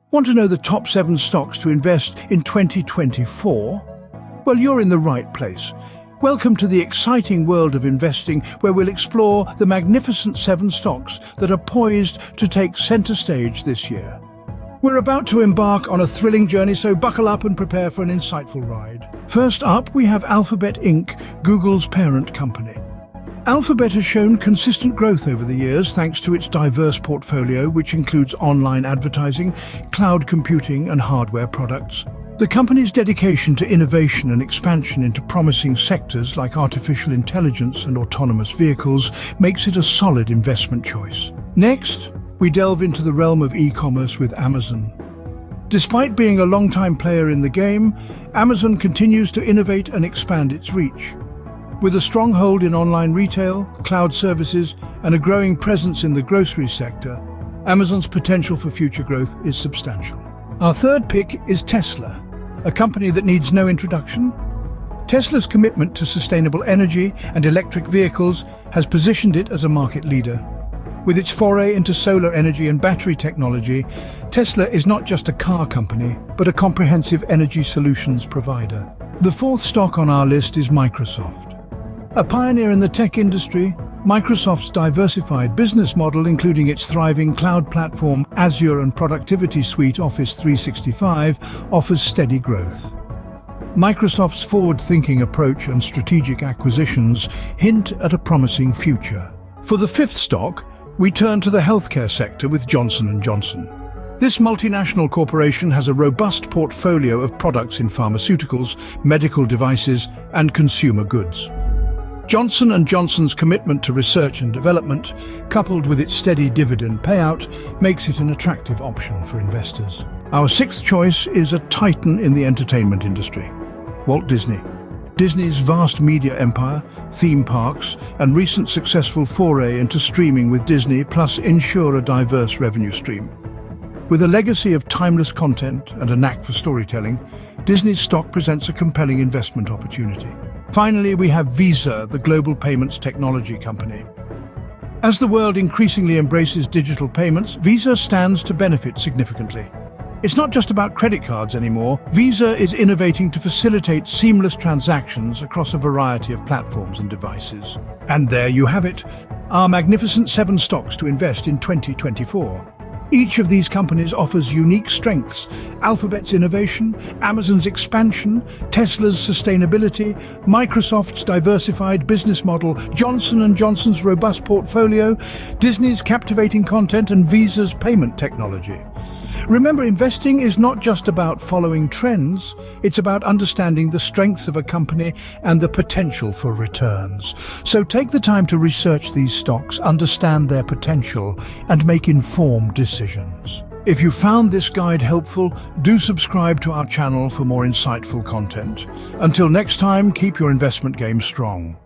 Want to know the top 7 stocks to invest in 2024? Well, you're in the right place. Welcome to the exciting world of investing, where we'll explore the magnificent 7 stocks that are poised to take center stage this year. We're about to embark on a thrilling journey, so buckle up and prepare for an insightful ride. First up, we have Alphabet Inc., Google's parent company. Alphabet has shown consistent growth over the years thanks to its diverse portfolio, which includes online advertising, cloud computing, and hardware products. The company's dedication to innovation and expansion into promising sectors like artificial intelligence and autonomous vehicles makes it a solid investment choice. Next, we delve into the realm of e-commerce with Amazon. Despite being a long-time player in the game, Amazon continues to innovate and expand its reach. With a stronghold in online retail, cloud services, and a growing presence in the grocery sector, Amazon's potential for future growth is substantial. Our third pick is Tesla, a company that needs no introduction. Tesla's commitment to sustainable energy and electric vehicles has positioned it as a market leader. With its foray into solar energy and battery technology, Tesla is not just a car company, but a comprehensive energy solutions provider. The fourth stock on our list is Microsoft. A pioneer in the tech industry, Microsoft's diversified business model, including its thriving cloud platform, Azure, and productivity suite Office 365, offers steady growth. Microsoft's forward-thinking approach and strategic acquisitions hint at a promising future. For the fifth stock, we turn to the healthcare sector with Johnson & Johnson. This multinational corporation has a robust portfolio of products in pharmaceuticals, medical devices, and consumer goods. Johnson & Johnson's commitment to research and development, coupled with its steady dividend payout, makes it an attractive option for investors. Our sixth choice is a titan in the entertainment industry, Walt Disney. Disney's vast media empire, theme parks, and recent successful foray into streaming with Disney Plus ensure a diverse revenue stream. With a legacy of timeless content and a knack for storytelling, Disney's stock presents a compelling investment opportunity. Finally, we have Visa, the global payments technology company. As the world increasingly embraces digital payments, Visa stands to benefit significantly. It's not just about credit cards anymore. Visa is innovating to facilitate seamless transactions across a variety of platforms and devices. And there you have it, our magnificent 7 stocks to invest in 2024. Each of these companies offers unique strengths: Alphabet's innovation, Amazon's expansion, Tesla's sustainability, Microsoft's diversified business model, Johnson & Johnson's robust portfolio, Disney's captivating content, and Visa's payment technology. Remember, investing is not just about following trends, it's about understanding the strengths of a company and the potential for returns. So take the time to research these stocks, understand their potential, and make informed decisions. If you found this guide helpful, do subscribe to our channel for more insightful content. Until next time, keep your investment game strong.